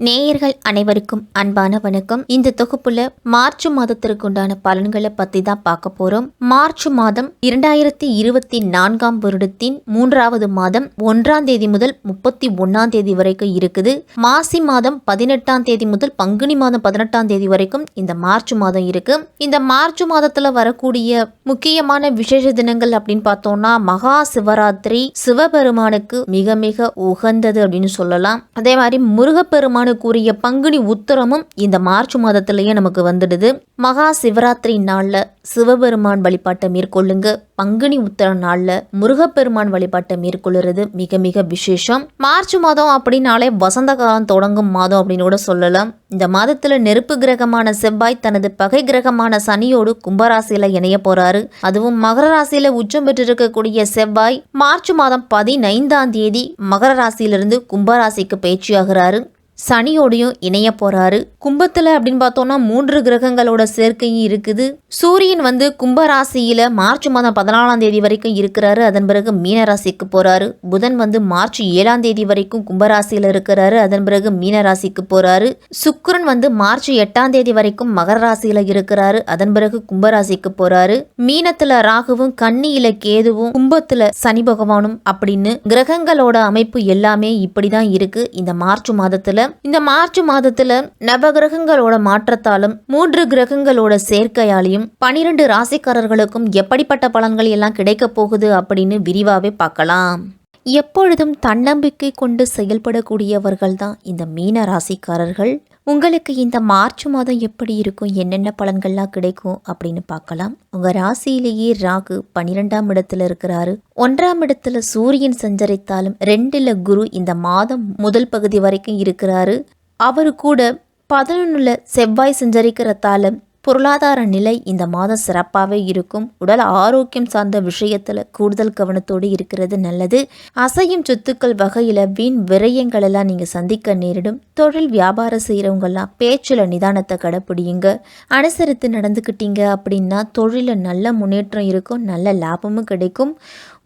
நேயர்கள் அனைவருக்கும் அன்பான வணக்கம். இந்த தொகுப்புல மார்ச் மாதத்திற்கு உண்டான பலன்களை பத்தி தான் பார்க்க போறோம். மார்ச் மாதம் 2024 வருடத்தின் 3வது மாதம் 1ஆம் தேதி முதல் 31ஆம் தேதி வரைக்கும் இருக்குது. மாசி மாதம் 18ஆம் தேதி முதல் பங்குனி மாதம் 18ஆம் தேதி வரைக்கும் இந்த மார்ச் மாதம் இருக்கு. இந்த மார்ச் மாதத்துல வரக்கூடிய முக்கியமான விசேஷ தினங்கள் அப்படின்னு பார்த்தோம்னா மகா சிவராத்திரி சிவபெருமானுக்கு மிக மிக உகந்தது அப்படின்னு சொல்லலாம். அதே மாதிரி முருகப்பெருமான் கூறிய பங்குனி உத்தரமும் இந்த மார்ச் மாதத்திலேயே நமக்கு வந்துடுது. மகா சிவராத்திரி நாள்ல சிவபெருமான் வழிபாட்டை மேற்கொள்ளுங்க. பங்குனி உத்தர நாள்ல முருகப்பெருமான் வழிபாட்டை மேற்கொள்ளுறது மிக மிக விசேஷம். மார்ச் மாதம் அப்படின்னாலே வசந்த காலம் தொடங்கும் மாதம் அப்படின்னு கூட சொல்லலாம். இந்த மாதத்துல நெருப்பு கிரகமான செவ்வாய் தனது பகை கிரகமான சனியோடு கும்பராசியில இணைய போறாரு. அதுவும் மகர ராசியில உச்சம் பெற்றிருக்கக்கூடிய செவ்வாய் மார்ச் மாதம் 15ஆம் தேதி மகர ராசியிலிருந்து கும்பராசிக்கு பயிற்சியாகிறாரு. சனியோடையும் இணைய போறாரு. கும்பத்துல அப்படின்னு பார்த்தோம்னா 3 கிரகங்களோட சேர்க்கையும் இருக்குது. சூரியன் கும்பராசியில மார்ச் மாதம் 14ஆம் தேதி வரைக்கும் இருக்கிறாரு. அதன் பிறகு மீனராசிக்கு போறாரு. புதன் மார்ச் 7ஆம் தேதி வரைக்கும் கும்பராசியில இருக்கிறாரு. அதன் பிறகு மீனராசிக்கு போறாரு. சுக்கிரன் மார்ச் 8ஆம் தேதி வரைக்கும் மகர ராசியில இருக்கிறாரு. அதன் பிறகு கும்பராசிக்கு போறாரு. மீனத்துல ராகுவும் கன்னியில கேதுவும் கும்பத்துல சனி பகவானும் அப்படின்னு கிரகங்களோட அமைப்பு எல்லாமே இப்படிதான் இருக்கு இந்த மார்ச் மாதத்துல. இந்த மார்ச் மாதத்துல நவகிரகங்களோட மாற்றத்தாலும் 3 கிரகங்களோட சேர்க்கையாலையும் 12 ராசிக்காரர்களுக்கும் எப்படிப்பட்ட பலன்கள் எல்லாம் கிடைக்க போகுது அப்படின்னு விரிவாவே பார்க்கலாம். எப்பொழுதும் தன்னம்பிக்கை கொண்டு செயல்படக்கூடியவர்கள் தான் இந்த மீன ராசிக்காரர்கள். உங்களுக்கு இந்த மார்ச் மாதம் எப்படி இருக்கும், என்னென்ன பலன்கள்லாம் கிடைக்கும் அப்படின்னு பார்க்கலாம். உங்க ராசியிலேயே ராகு 12ஆம் இடத்துல இருக்கிறாரு. 1ஆம் இடத்துல சூரியன் சஞ்சரித்தாலும் 2ல குரு இந்த மாதம் முதல் பகுதி வரைக்கும் இருக்கிறாரு. அவரு கூட 11ல செவ்வாய் சஞ்சரிக்கிறதால பொருளாதார நிலை இந்த மாதம் சிறப்பாகவே இருக்கும். உடல் ஆரோக்கியம் சார்ந்த விஷயத்துல கூடுதல் கவனத்தோடு இருக்கிறது நல்லது. அசையும் சொத்துக்கள் வகையில வீண் விரயங்கள் எல்லாம் நீங்க சந்திக்க நேரிடும். தொழில் வியாபாரம் செய்யறவங்கெல்லாம் பேச்சுல நிதானத்தை கடைப்பிடியுங்க. அனுசரித்து நடந்துக்கிட்டீங்க அப்படின்னா தொழில நல்ல முன்னேற்றம் இருக்கும், நல்ல லாபமும் கிடைக்கும்.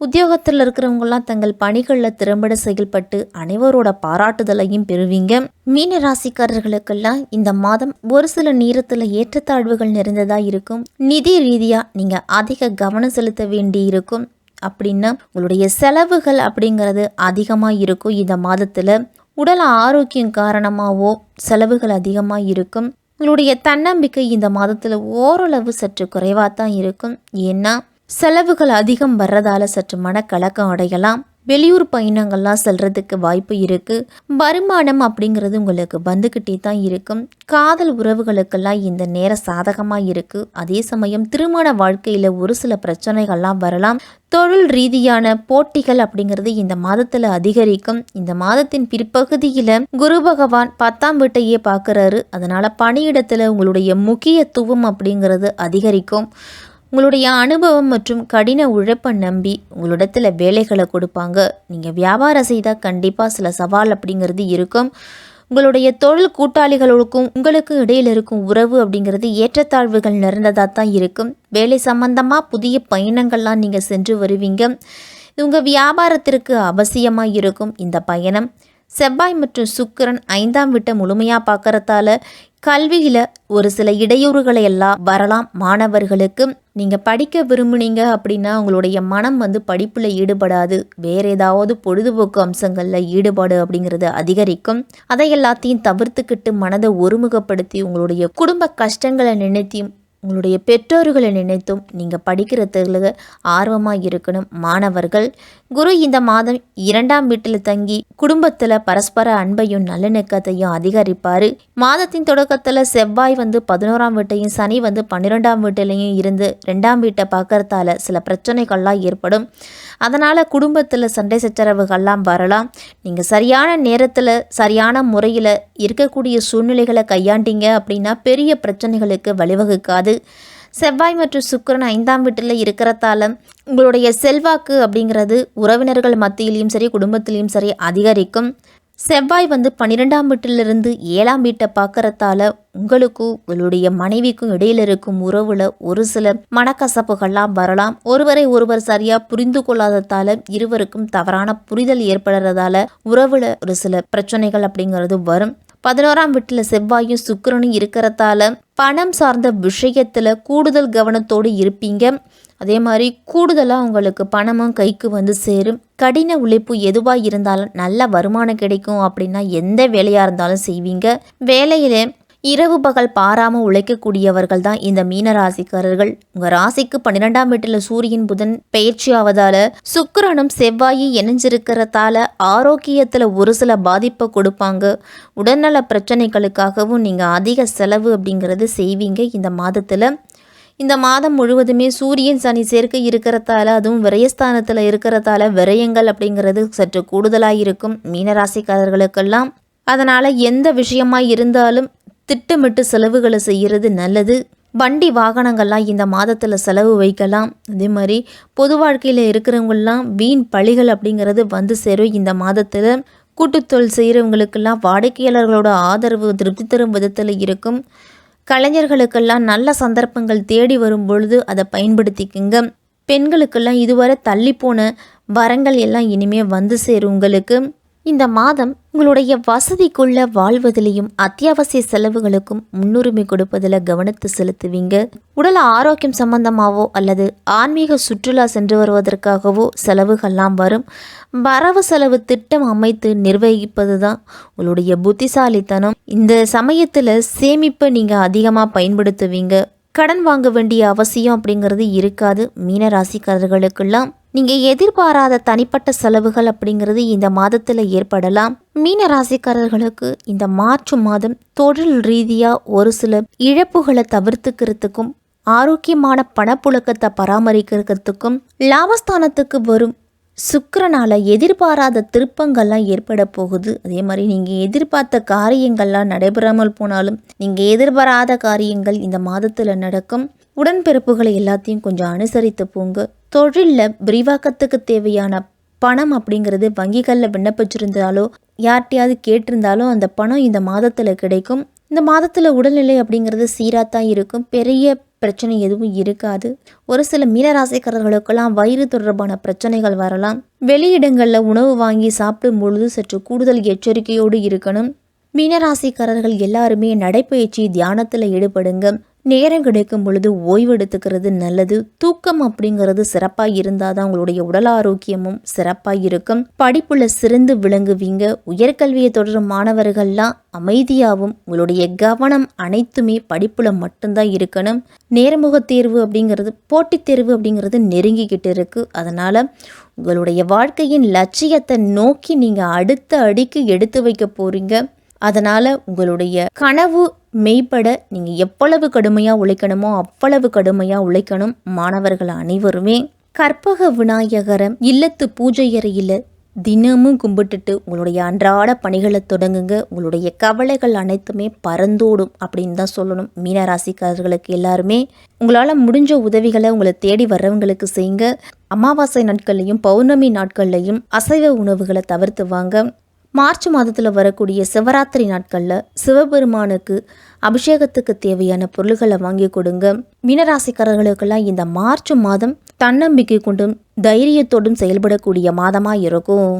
உத்தியோகத்தில் இருக்கிறவங்கலாம் தங்கள் பணிகளில் திறம்பட செயல்பட்டு அனைவரோட பாராட்டுதலையும் பெறுவீங்க. மீன ராசிக்காரர்களுக்கெல்லாம் இந்த மாதம் ஒரு சில நேரத்தில் ஏற்றத்தாழ்வுகள் நிறைந்ததா இருக்கும். நிதி ரீதியா நீங்க அதிக கவனம் செலுத்த வேண்டி இருக்கும். அப்படின்னா உங்களுடைய செலவுகள் அப்படிங்கிறது அதிகமாக இருக்கும். இந்த மாதத்துல உடல் ஆரோக்கியம் காரணமாகவோ செலவுகள் அதிகமாக இருக்கும். உங்களுடைய தன்னம்பிக்கை இந்த மாதத்துல ஓரளவு சற்று குறைவாக தான் இருக்கும். ஏன்னா செலவுகள் அதிகம் வர்றதால சற்று மனக்கலக்கம் அடையலாம். வெளியூர் பயணங்கள்லாம் செல்றதுக்கு வாய்ப்பு இருக்கு. வருமானம் அப்படிங்கிறது உங்களுக்கு வந்துக்கிட்டே தான் இருக்கும். காதல் உறவுகளுக்கெல்லாம் இந்த நேரம் சாதகமாக இருக்கு. அதே சமயம் திருமண வாழ்க்கையில ஒரு சில பிரச்சனைகள்லாம் வரலாம். தொழில் ரீதியான போட்டிகள் அப்படிங்கிறது இந்த மாதத்துல அதிகரிக்கும். இந்த மாதத்தின் பிற்பகுதியில குரு பகவான் 10ஆம் வீட்டையே பார்க்கறாரு. அதனால பணியிடத்துல உங்களுடைய முக்கியத்துவம் அப்படிங்கிறது அதிகரிக்கும். உங்களுடைய அனுபவம் மற்றும் கடின உழைப்பை நம்பி உங்களிடத்துல வேலைகளை கொடுப்பாங்க. நீங்கள் வியாபாரம் செய்தால் கண்டிப்பாக சில சவால் அப்படிங்கிறது இருக்கும். உங்களுடைய தொழில் கூட்டாளிகளுக்கும் உங்களுக்கு இடையில் இருக்கும் உறவு அப்படிங்கிறது ஏற்றத்தாழ்வுகள் நிறைந்ததாக தான் இருக்கும். வேலை சம்பந்தமாக புதிய பயணங்கள்லாம் நீங்கள் சென்று வருவீங்க. இது உங்கள் வியாபாரத்திற்கு அவசியமாக இருக்கும் இந்த பயணம். செவ்வாய் மற்றும் சுக்கிரன் 5ஆம் வீட்டை முழுமையாக பார்க்கறதால கல்வியில் ஒரு சில இடையூறுகளை எல்லாம் வரலாம். மாணவர்களுக்கு நீங்கள் படிக்க விரும்புனீங்க அப்படின்னா உங்களுடைய மனம் படிப்பில் ஈடுபடாது. வேற ஏதாவது பொழுதுபோக்கு அம்சங்களில் ஈடுபாடு அப்படிங்கிறது அதிகரிக்கும். அதை எல்லாத்தையும் தவிர்த்துக்கிட்டு மனதை ஒருமுகப்படுத்தி உங்களுடைய குடும்ப கஷ்டங்களை நினைத்தி உங்களுடைய பெற்றோர்களை நினைத்தும் நீங்கள் படிக்கிறதுல ஆர்வமாக இருக்கணும். மாணவர்கள் குரு இந்த மாதம் 2ஆம் வீட்டில் தங்கி குடும்பத்தில் பரஸ்பர அன்பையும் நல்லிணக்கத்தையும் அதிகரிப்பார். மாதத்தின் தொடக்கத்தில் செவ்வாய் 11ஆம் வீட்டையும் சனி 12ஆம் வீட்டிலையும் இருந்து 2ஆம் வீட்டை பார்க்கறதால சில பிரச்சனைகள்லாம் ஏற்படும். அதனால் குடும்பத்தில் சண்டை சச்சரவுகள்லாம் வரலாம். நீங்கள் சரியான நேரத்தில் சரியான முறையில் இருக்கக்கூடிய சூழ்நிலைகளை கையாண்டீங்க அப்படின்னா பெரிய பிரச்சனைகளுக்கு வழிவகுக்காது. செவ்வாய் மற்றும் சுக்கிரன் 5ஆம் வீட்டில் இருக்கிறதால உங்களுடைய செல்வாக்கு அப்படிங்கிறது உறவினர்கள் மத்தியிலையும் சரி குடும்பத்திலையும் சரி அதிகரிக்கும். செவ்வாய் 12ஆம் வீட்டிலிருந்து 7ஆம் வீட்டை பார்க்கறதால உங்களுக்கும் உங்களுடைய மனைவிக்கும் இடையில இருக்கும் உறவுல ஒரு சில மனக்கசப்புகள்லாம் வரலாம். ஒருவரை ஒருவர் சரியா புரிந்து கொள்ளாததால இருவருக்கும் தவறான புரிதல் ஏற்படுறதால உறவுல ஒரு சில பிரச்சனைகள் அப்படிங்கிறது வரும். 11ஆம் வீட்டில் செவ்வாயும் சுக்கிரனும் இருக்கிறதால பணம் சார்ந்த விஷயத்தில் கூடுதல் கவனத்தோடு இருப்பீங்க. அதே மாதிரி கூடுதலாக உங்களுக்கு பணமும் கைக்கு வந்து சேரும். கடின உழைப்பு எதுவாக இருந்தாலும் நல்ல வருமானம் கிடைக்கும் அப்படின்னா எந்த வேலையாக இருந்தாலும் செய்வீங்க. வேலையிலே இரவு பகல் பாராமல் உழைக்கக்கூடியவர்கள் தான் இந்த மீன ராசிக்காரர்கள். உங்கள் ராசிக்கு 12ஆம் வீட்டில் சூரியன் புதன் பயிற்சி ஆவதால் சுக்கிரனும் செவ்வாயும் இணைஞ்சிருக்கிறதால ஆரோக்கியத்தில் ஒரு சில பாதிப்பை கொடுப்பாங்க. உடல்நல பிரச்சனைகளுக்காகவும் நீங்கள் அதிக செலவு அப்படிங்கிறது செய்வீங்க இந்த மாதத்தில். இந்த மாதம் முழுவதுமே சூரியன் சனி சேர்க்கை இருக்கிறதால, அதுவும் விரயஸ்தானத்தில் இருக்கிறதால விரயங்கள் அப்படிங்கிறது சற்று கூடுதலாக இருக்கும் மீனராசிக்காரர்களுக்கெல்லாம். அதனால் எந்த விஷயமா இருந்தாலும் திட்டமிட்டு செலவுகளை செய்கிறது நல்லது. வண்டி வாகனங்கள்லாம் இந்த மாதத்தில் செலவு வைக்கலாம். அதே மாதிரி பொது வாழ்க்கையில் இருக்கிறவங்களாம் வீண் பழிகள் அப்படிங்கிறது வந்து சேரும் இந்த மாதத்தில். கூட்டுத்தொழில் செய்கிறவங்களுக்கெல்லாம் வாடிக்கையாளர்களோட ஆதரவு திருப்தி தரும் விதத்தில் இருக்கும். கலைஞர்களுக்கெல்லாம் நல்ல சந்தர்ப்பங்கள் தேடி வரும் பொழுது அதை பயன்படுத்திக்குங்க. பெண்களுக்கெல்லாம் இதுவரை தள்ளி போன வரங்கள் எல்லாம் இனிமேல் வந்து சேரும் உங்களுக்கு. இந்த மாதம் உங்களுடைய வசதிக்குள்ள வாழ்வதிலையும் அத்தியாவசிய செலவுகளுக்கும் முன்னுரிமை கொடுப்பதில் கவனத்தை செலுத்துவீங்க. உடல் ஆரோக்கியம் சம்பந்தமாகவோ அல்லது ஆன்மீக சுற்றுலா சென்று வருவதற்காகவோ செலவுகள்லாம் வரும். வரவு செலவு திட்டம் அமைத்து நிர்வகிப்பது தான் உங்களுடைய புத்திசாலித்தனம். இந்த சமயத்தில் சேமிப்பை நீங்கள் அதிகமாக பயன்படுத்துவீங்க. கடன் வாங்க வேண்டிய அவசியம் அப்படிங்கிறது இருக்காது மீனராசிக்காரர்களுக்கெல்லாம். நீங்கள் எதிர்பாராத தனிப்பட்ட செலவுகள் அப்படிங்கிறது இந்த மாதத்தில் ஏற்படலாம். மீன ராசிக்காரர்களுக்கு இந்த மார்ச் மாதம் தொழில் ரீதியாக ஒரு சில இழப்புகளை தவிர்த்துக்கிறதுக்கும் ஆரோக்கியமான பணப்புழக்கத்தை பராமரிக்கிறதுக்கும் லாபஸ்தானத்துக்கு வரும் சுக்கிரனால எதிர்பாராத திருப்பங்கள்லாம் ஏற்பட போகுது. அதே மாதிரி நீங்கள் எதிர்பார்த்த காரியங்கள்லாம் நடைபெறாமல் போனாலும் நீங்கள் எதிர்பாராத காரியங்கள் இந்த மாதத்தில் நடக்கும். உடன்பிறப்புகளை எல்லாத்தையும் கொஞ்சம் அனுசரித்து போங்க. தொழிலில் விரிவாக்கத்துக்கு தேவையான பணம் அப்படிங்கிறது வங்கிகளில் விண்ணப்பிச்சிருந்தாலோ யார்கிட்டையாவது கேட்டிருந்தாலோ அந்த பணம் இந்த மாதத்தில் கிடைக்கும். இந்த மாதத்தில் உடல்நிலை அப்படிங்கிறது சீராக தான் இருக்கும். பெரிய பிரச்சனை எதுவும் இருக்காது. ஒரு சில மீனராசிக்காரர்களுக்கெல்லாம் வயிறு தொடர்பான பிரச்சனைகள் வரலாம். வெளியிடங்களில் உணவு வாங்கி சாப்பிடும் பொழுது சற்று கூடுதல் எச்சரிக்கையோடு இருக்கணும். மீனராசிக்காரர்கள் எல்லாருமே நடைப்பயிற்சி தியானத்தில் ஈடுபடுங்க. நேரம் கிடைக்கும் பொழுது ஓய்வு எடுத்துக்கிறது நல்லது. தூக்கம் அப்படிங்கிறது சிறப்பாக இருந்தால் தான் உங்களுடைய உடல் ஆரோக்கியமும் சிறப்பாக இருக்கும். படிப்புல சிறந்து விளங்குவீங்க. உயர்கல்வியை தொடரும் மாணவர்கள்லாம் அமைதியாகவும் உங்களுடைய கவனம் அனைத்துமே படிப்புல மட்டும்தான் இருக்கணும். நேர்முக தேர்வு அப்படிங்கிறது போட்டித் தேர்வு அப்படிங்கிறது நெருங்கிக்கிட்டு இருக்கு. அதனால உங்களுடைய வாழ்க்கையின் லட்சியத்தை நோக்கி நீங்கள் அடுத்த அடிக்கு எடுத்து வைக்க போறீங்க. அதனால் உங்களுடைய கனவு மெய்ப்பட நீங்கள் எவ்வளவு கடுமையாக உழைக்கணுமோ அவ்வளவு கடுமையாக உழைக்கணும். மாணவர்கள் அனைவருமே கற்பக விநாயகரை இல்லத்து பூஜை அறையில் தினமும் கும்பிட்டுட்டு உங்களுடைய அன்றாட பணிகளை தொடங்குங்க. உங்களுடைய கவலைகள் அனைத்துமே பறந்தோடும் அப்படின்னு தான் சொல்லணும். மீனராசிக்காரர்களுக்கு எல்லாருமே உங்களால் முடிஞ்ச உதவிகளை உங்களை தேடி வர்றவங்களுக்கு செய்யுங்க. அமாவாசை நாட்கள்லையும் பௌர்ணமி நாட்கள்லையும் அசைவ உணவுகளை தவிர்த்து வாங்க. மார்ச் மாதத்தில் வரக்கூடிய சிவராத்திரி நாட்களில் சிவபெருமானுக்கு அபிஷேகத்துக்கு தேவையான பொருள்களை வாங்கி கொடுங்க. மீனராசிக்காரர்களுக்கெல்லாம் இந்த மார்ச் மாதம் தன்னம்பிக்கை கொண்டும் தைரியத்தோடும் செயல்படக்கூடிய மாதமாக இருக்கும்.